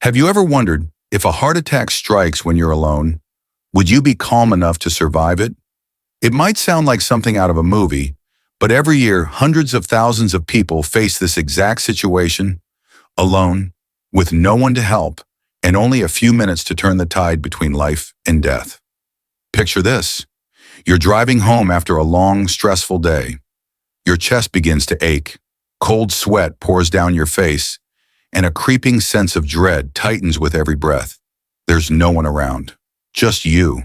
Have you ever wondered if a heart attack strikes when you're alone, would you be calm enough to survive it? It might sound like something out of a movie, but every year hundreds of thousands of people face this exact situation, alone, with no one to help, and only a few minutes to turn the tide between life and death. Picture this. You're driving home after a long, stressful day. Your chest begins to ache, cold sweat pours down your face, and a creeping sense of dread tightens with every breath. There's no one around, just you,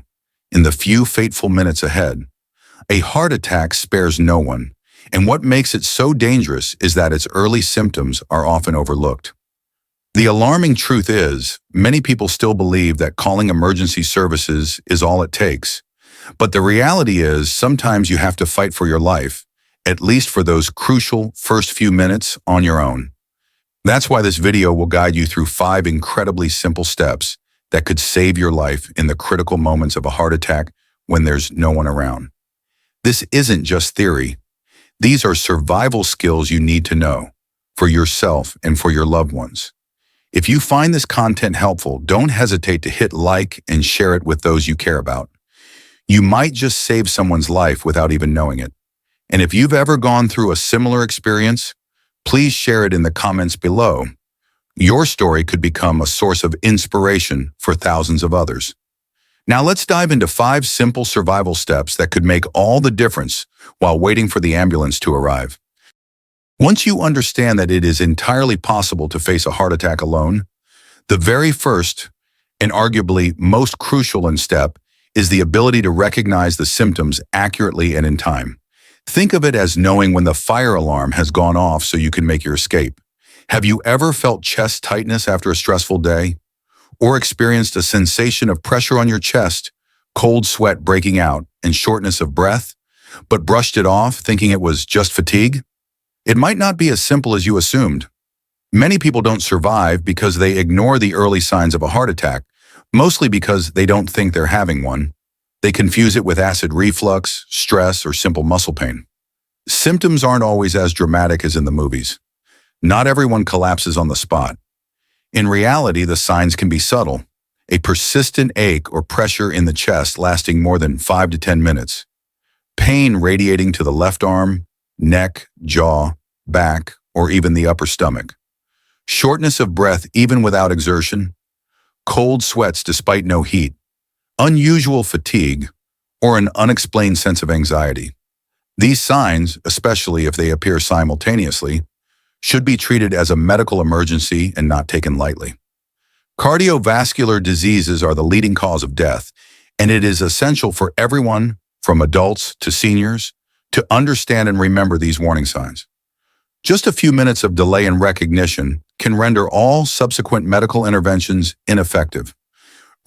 in the few fateful minutes ahead. A heart attack spares no one, and what makes it so dangerous is that its early symptoms are often overlooked. The alarming truth is, many people still believe that calling emergency services is all it takes. But the reality is, sometimes you have to fight for your life, at least for those crucial first few minutes on your own. That's why this video will guide you through 5 incredibly simple steps that could save your life in the critical moments of a heart attack when there's no one around. This isn't just theory. These are survival skills you need to know for yourself and for your loved ones. If you find this content helpful, don't hesitate to hit like and share it with those you care about. You might just save someone's life without even knowing it. And if you've ever gone through a similar experience, please share it in the comments below. Your story could become a source of inspiration for thousands of others. Now let's dive into 5 simple survival steps that could make all the difference while waiting for the ambulance to arrive. Once you understand that it is entirely possible to face a heart attack alone, the very first and arguably most crucial step is the ability to recognize the symptoms accurately and in time. Think of it as knowing when the fire alarm has gone off so you can make your escape. Have you ever felt chest tightness after a stressful day? Or experienced a sensation of pressure on your chest, cold sweat breaking out, and shortness of breath, but brushed it off thinking it was just fatigue? It might not be as simple as you assumed. Many people don't survive because they ignore the early signs of a heart attack, mostly because they don't think they're having one. They confuse it with acid reflux, stress, or simple muscle pain. Symptoms aren't always as dramatic as in the movies. Not everyone collapses on the spot. In reality, the signs can be subtle. A persistent ache or pressure in the chest lasting more than 5 to 10 minutes. Pain radiating to the left arm, neck, jaw, back, or even the upper stomach. Shortness of breath even without exertion. Cold sweats despite no heat. Unusual fatigue, or an unexplained sense of anxiety. These signs, especially if they appear simultaneously, should be treated as a medical emergency and not taken lightly. Cardiovascular diseases are the leading cause of death, and it is essential for everyone, from adults to seniors, to understand and remember these warning signs. Just a few minutes of delay in recognition can render all subsequent medical interventions ineffective.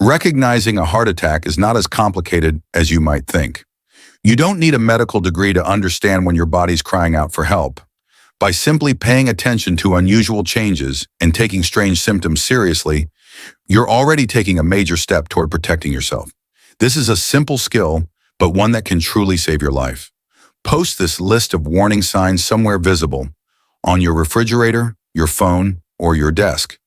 Recognizing a heart attack is not as complicated as you might think. You don't need a medical degree to understand when your body's crying out for help. By simply paying attention to unusual changes and taking strange symptoms seriously, you're already taking a major step toward protecting yourself. This is a simple skill, but one that can truly save your life. Post this list of warning signs somewhere visible, on your refrigerator, your phone, or your desk.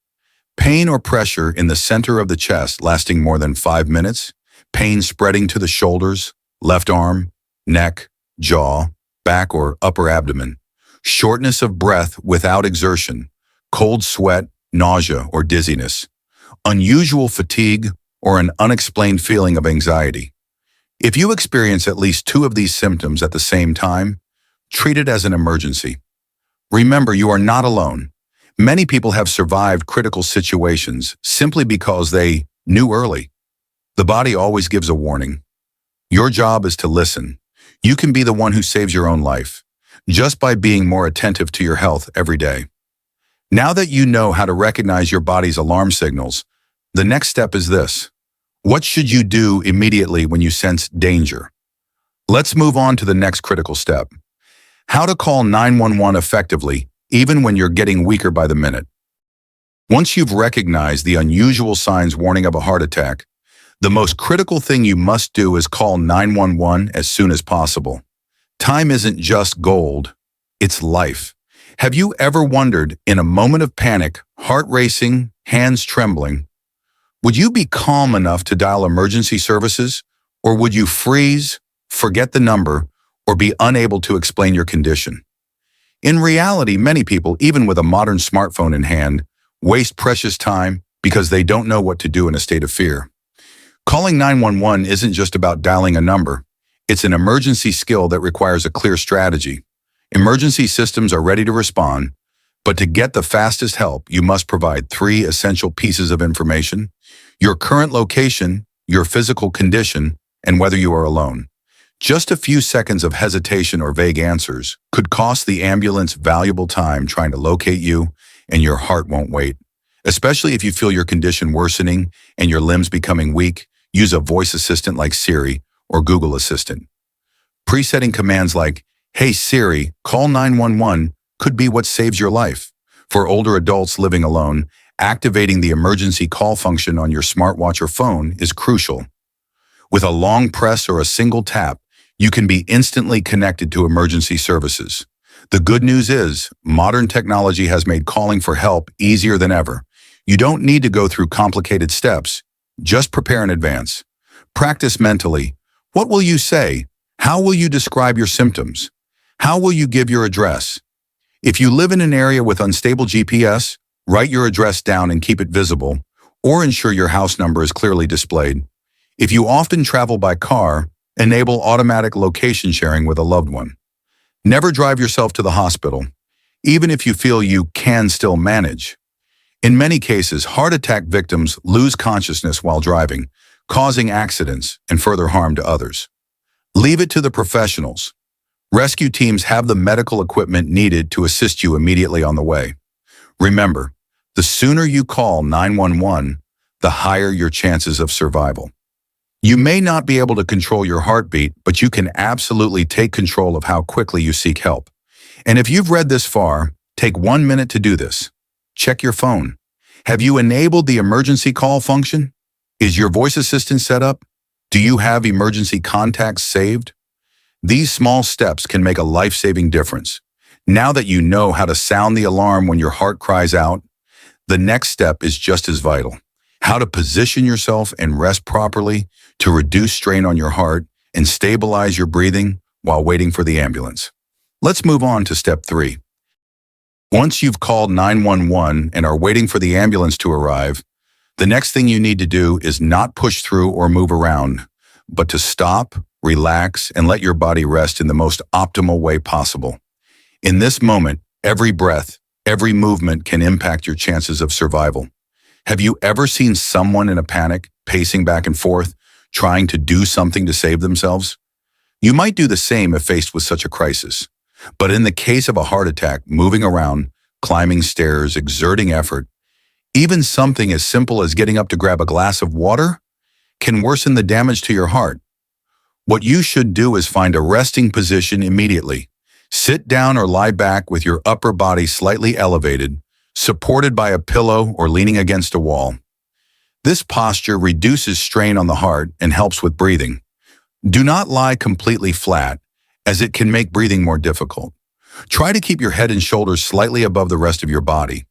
Pain or pressure in the center of the chest lasting more than 5 minutes, pain spreading to the shoulders, left arm, neck, jaw, back or upper abdomen, shortness of breath without exertion, cold sweat, nausea or dizziness, unusual fatigue, or an unexplained feeling of anxiety. If you experience at least 2 of these symptoms at the same time, treat it as an emergency. Remember, you are not alone. Many people have survived critical situations simply because they knew early. The body always gives a warning. Your job is to listen. You can be the one who saves your own life, just by being more attentive to your health every day. Now that you know how to recognize your body's alarm signals, the next step is this. What should you do immediately when you sense danger? Let's move on to the next critical step. How to call 911 effectively, even when you're getting weaker by the minute. Once you've recognized the unusual signs warning of a heart attack, the most critical thing you must do is call 911 as soon as possible. Time isn't just gold, it's life. Have you ever wondered, in a moment of panic, heart racing, hands trembling, would you be calm enough to dial emergency services? Or would you freeze, forget the number, or be unable to explain your condition? In reality, many people, even with a modern smartphone in hand, waste precious time because they don't know what to do in a state of fear. Calling 911 isn't just about dialing a number. It's an emergency skill that requires a clear strategy. Emergency systems are ready to respond, but to get the fastest help, you must provide three essential pieces of information: your current location, your physical condition, and whether you are alone. Just a few seconds of hesitation or vague answers could cost the ambulance valuable time trying to locate you, and your heart won't wait. Especially if you feel your condition worsening and your limbs becoming weak, use a voice assistant like Siri or Google Assistant. Presetting commands like, "Hey Siri, call 911" could be what saves your life. For older adults living alone, activating the emergency call function on your smartwatch or phone is crucial. With a long press or a single tap, you can be instantly connected to emergency services. The good news is, modern technology has made calling for help easier than ever. You don't need to go through complicated steps. Just prepare in advance. Practice mentally. What will you say? How will you describe your symptoms? How will you give your address? If you live in an area with unstable GPS, write your address down and keep it visible, or ensure your house number is clearly displayed. If you often travel by car, enable automatic location sharing with a loved one. Never drive yourself to the hospital, even if you feel you can still manage. In many cases, heart attack victims lose consciousness while driving, causing accidents and further harm to others. Leave it to the professionals. Rescue teams have the medical equipment needed to assist you immediately on the way. Remember, the sooner you call 911, the higher your chances of survival. You may not be able to control your heartbeat, but you can absolutely take control of how quickly you seek help. And if you've read this far, take 1 minute to do this. Check your phone. Have you enabled the emergency call function? Is your voice assistant set up? Do you have emergency contacts saved? These small steps can make a life-saving difference. Now that you know how to sound the alarm when your heart cries out, the next step is just as vital. How to position yourself and rest properly to reduce strain on your heart and stabilize your breathing while waiting for the ambulance. Let's move on to step 3. Once you've called 911 and are waiting for the ambulance to arrive, the next thing you need to do is not push through or move around, but to stop, relax, and let your body rest in the most optimal way possible. In this moment, every breath, every movement can impact your chances of survival. Have you ever seen someone in a panic, pacing back and forth, trying to do something to save themselves? You might do the same if faced with such a crisis. But in the case of a heart attack, moving around, climbing stairs, exerting effort, even something as simple as getting up to grab a glass of water, can worsen the damage to your heart. What you should do is find a resting position immediately. Sit down or lie back with your upper body slightly elevated, supported by a pillow or leaning against a wall. This posture reduces strain on the heart and helps with breathing. Do not lie completely flat, as it can make breathing more difficult. Try to keep your head and shoulders slightly above the rest of your body.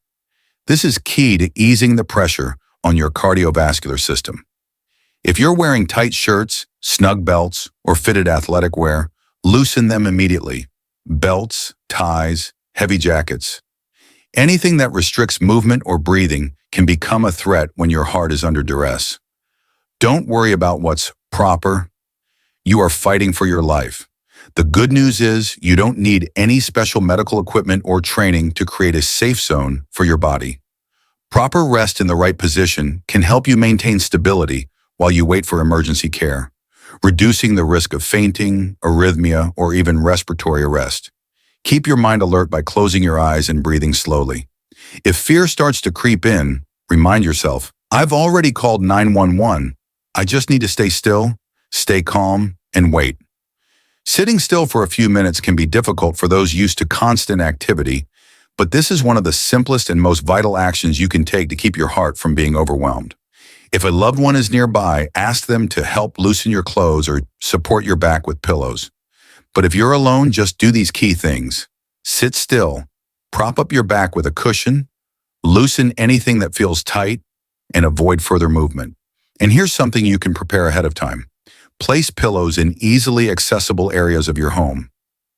This is key to easing the pressure on your cardiovascular system. If you're wearing tight shirts, snug belts, or fitted athletic wear, loosen them immediately. Belts, ties, heavy jackets. Anything that restricts movement or breathing can become a threat when your heart is under duress. Don't worry about what's proper. You are fighting for your life. The good news is you don't need any special medical equipment or training to create a safe zone for your body. Proper rest in the right position can help you maintain stability while you wait for emergency care, reducing the risk of fainting, arrhythmia, or even respiratory arrest. Keep your mind alert by closing your eyes and breathing slowly. If fear starts to creep in, remind yourself, I've already called 911. I just need to stay still, stay calm, and wait. Sitting still for a few minutes can be difficult for those used to constant activity, but this is one of the simplest and most vital actions you can take to keep your heart from being overwhelmed. If a loved one is nearby, ask them to help loosen your clothes or support your back with pillows. But if you're alone, just do these key things. Sit still, Prop up your back with a cushion, loosen anything that feels tight, and avoid further movement. And here's something you can prepare ahead of time. Place pillows in easily accessible areas of your home: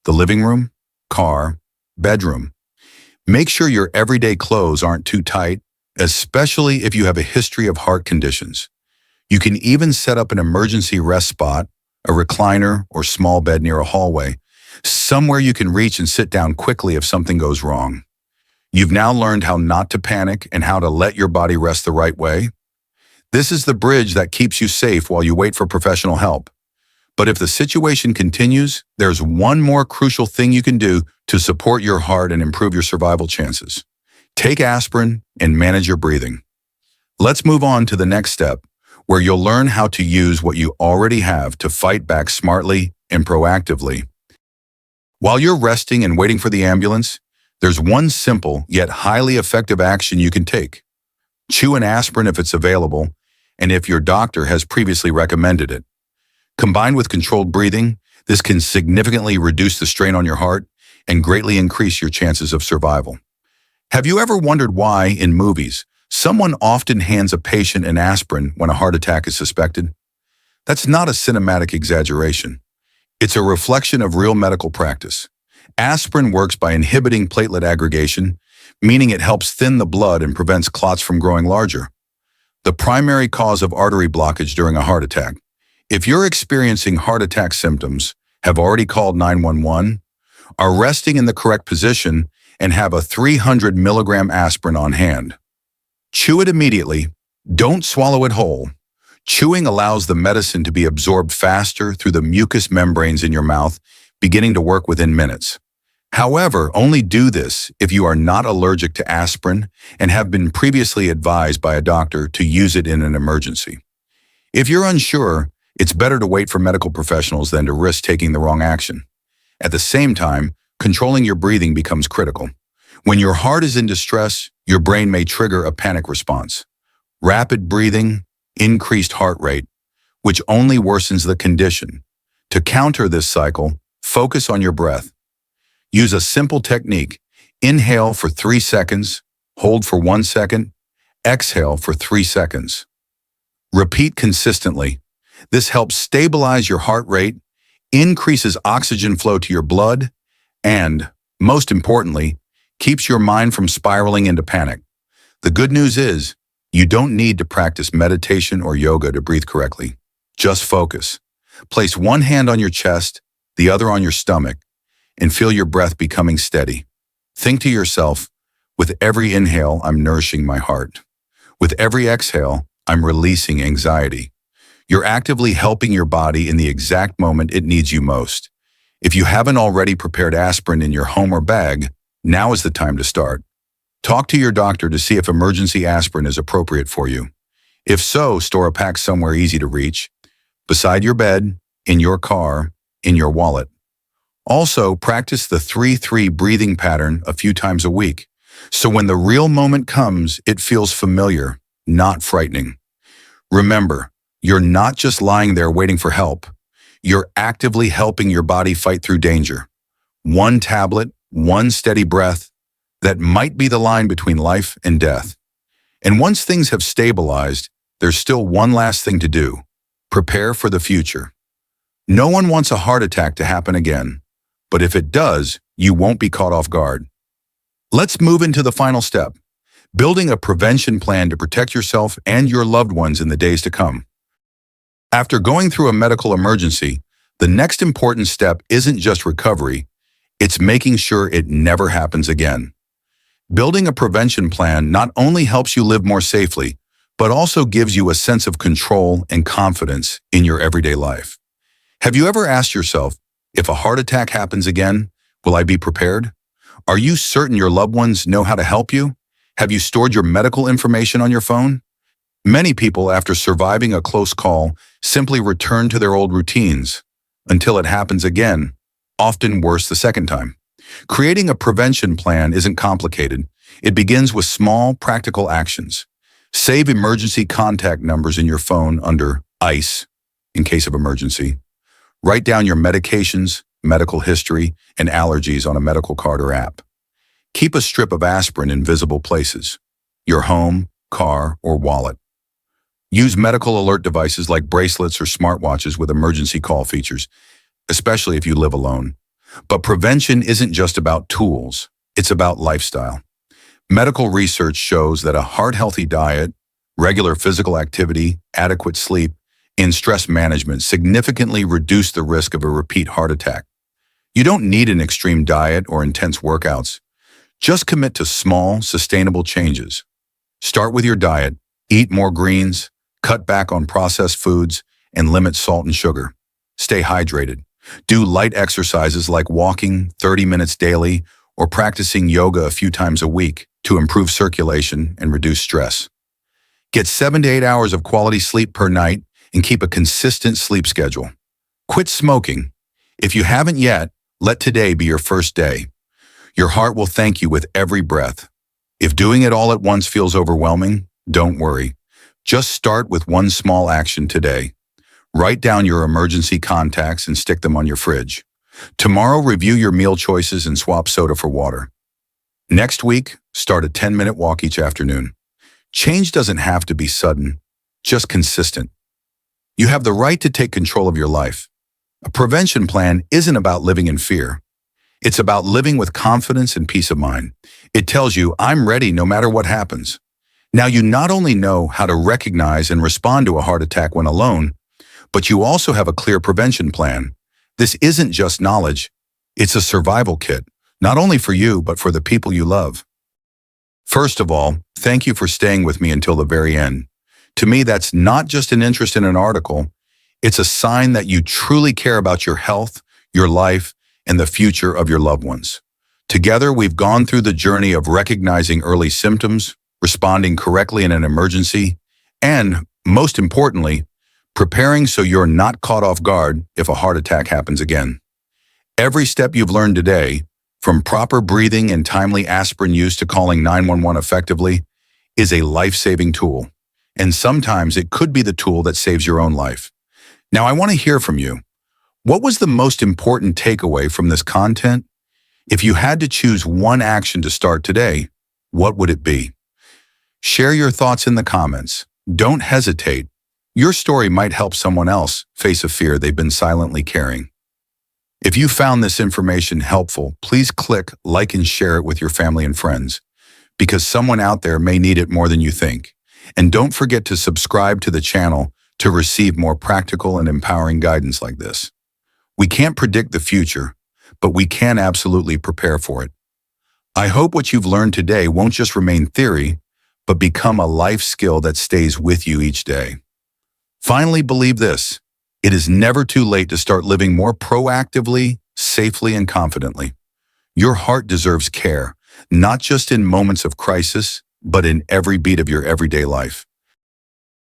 the living room, car, bedroom. Make sure your everyday clothes aren't too tight, especially if you have a history of heart conditions. You can even set up an emergency rest spot, a recliner or small bed near a hallway, somewhere you can reach and sit down quickly if something goes wrong. You've now learned how not to panic and how to let your body rest the right way. This is the bridge that keeps you safe while you wait for professional help. But if the situation continues, there's one more crucial thing you can do to support your heart and improve your survival chances. Take aspirin and manage your breathing. Let's move on to the next step, where you'll learn how to use what you already have to fight back smartly and proactively. While you're resting and waiting for the ambulance, there's one simple yet highly effective action you can take. Chew an aspirin if it's available, and if your doctor has previously recommended it. Combined with controlled breathing, this can significantly reduce the strain on your heart and greatly increase your chances of survival. Have you ever wondered why, in movies, someone often hands a patient an aspirin when a heart attack is suspected? That's not a cinematic exaggeration. It's a reflection of real medical practice. Aspirin works by inhibiting platelet aggregation, meaning it helps thin the blood and prevents clots from growing larger, the primary cause of artery blockage during a heart attack. If you're experiencing heart attack symptoms, have already called 911, are resting in the correct position, and have a 300 milligram aspirin on hand. Chew it immediately. Don't swallow it whole. Chewing allows the medicine to be absorbed faster through the mucous membranes in your mouth, beginning to work within minutes. However, only do this if you are not allergic to aspirin and have been previously advised by a doctor to use it in an emergency. If you're unsure, it's better to wait for medical professionals than to risk taking the wrong action. At the same time, controlling your breathing becomes critical. When your heart is in distress, your brain may trigger a panic response. Rapid breathing, increased heart rate, which only worsens the condition. To counter this cycle, focus on your breath. Use a simple technique. Inhale for 3 seconds, hold for 1 second, exhale for 3 seconds. Repeat consistently. This helps stabilize your heart rate, increases oxygen flow to your blood, and, most importantly, keeps your mind from spiraling into panic. The good news is, you don't need to practice meditation or yoga to breathe correctly. Just focus. Place one hand on your chest, the other on your stomach, and feel your breath becoming steady. Think to yourself, with every inhale, I'm nourishing my heart. With every exhale, I'm releasing anxiety. You're actively helping your body in the exact moment it needs you most. If you haven't already prepared aspirin in your home or bag, now is the time to start. Talk to your doctor to see if emergency aspirin is appropriate for you. If so, store a pack somewhere easy to reach, beside your bed, in your car, in your wallet. Also, practice the 3-3 breathing pattern a few times a week, so when the real moment comes, it feels familiar, not frightening. Remember, you're not just lying there waiting for help. You're actively helping your body fight through danger. One tablet, one steady breath, that might be the line between life and death. And once things have stabilized, there's still one last thing to do. Prepare for the future. No one wants a heart attack to happen again, but if it does, you won't be caught off guard. Let's move into the final step, building a prevention plan to protect yourself and your loved ones in the days to come. After going through a medical emergency, the next important step isn't just recovery, it's making sure it never happens again. Building a prevention plan not only helps you live more safely, but also gives you a sense of control and confidence in your everyday life. Have you ever asked yourself, if a heart attack happens again, will I be prepared? Are you certain your loved ones know how to help you? Have you stored your medical information on your phone? Many people, after surviving a close call, simply return to their old routines until it happens again, often worse the second time. Creating a prevention plan isn't complicated. It begins with small, practical actions. Save emergency contact numbers in your phone under ICE in case of emergency. Write down your medications, medical history, and allergies on a medical card or app. Keep a strip of aspirin in visible places, your home, car, or wallet. Use medical alert devices like bracelets or smartwatches with emergency call features, especially if you live alone. But prevention isn't just about tools, it's about lifestyle. Medical research shows that a heart-healthy diet, regular physical activity, adequate sleep, and stress management significantly reduce the risk of a repeat heart attack. You don't need an extreme diet or intense workouts. Just commit to small, sustainable changes. Start with your diet, eat more greens, cut back on processed foods, and limit salt and sugar. Stay hydrated. Do light exercises like walking 30 minutes daily or practicing yoga a few times a week to improve circulation and reduce stress. Get 7 to 8 hours of quality sleep per night and keep a consistent sleep schedule. Quit smoking. If you haven't yet, let today be your first day. Your heart will thank you with every breath. If doing it all at once feels overwhelming, don't worry. Just start with one small action today. Write down your emergency contacts and stick them on your fridge. Tomorrow, review your meal choices and swap soda for water. Next week, start a 10-minute walk each afternoon. Change doesn't have to be sudden, just consistent. You have the right to take control of your life. A prevention plan isn't about living in fear. It's about living with confidence and peace of mind. It tells you, I'm ready no matter what happens. Now you not only know how to recognize and respond to a heart attack when alone, but you also have a clear prevention plan. This isn't just knowledge, it's a survival kit, not only for you, but for the people you love. First of all, thank you for staying with me until the very end. To me, that's not just an interest in an article, it's a sign that you truly care about your health, your life, and the future of your loved ones. Together, we've gone through the journey of recognizing early symptoms, responding correctly in an emergency, and, most importantly, preparing so you're not caught off guard if a heart attack happens again. Every step you've learned today, from proper breathing and timely aspirin use to calling 911 effectively, is a life-saving tool. And sometimes it could be the tool that saves your own life. Now, I want to hear from you. What was the most important takeaway from this content? If you had to choose one action to start today, what would it be? Share your thoughts in the comments. Don't hesitate. Your story might help someone else face a fear they've been silently carrying. If you found this information helpful, please click like and share it with your family and friends, because someone out there may need it more than you think. And don't forget to subscribe to the channel to receive more practical and empowering guidance like this. We can't predict the future, but we can absolutely prepare for it. I hope what you've learned today won't just remain theory, but become a life skill that stays with you each day. Finally, believe this: it is never too late to start living more proactively, safely, and confidently. Your heart deserves care, not just in moments of crisis, but in every beat of your everyday life.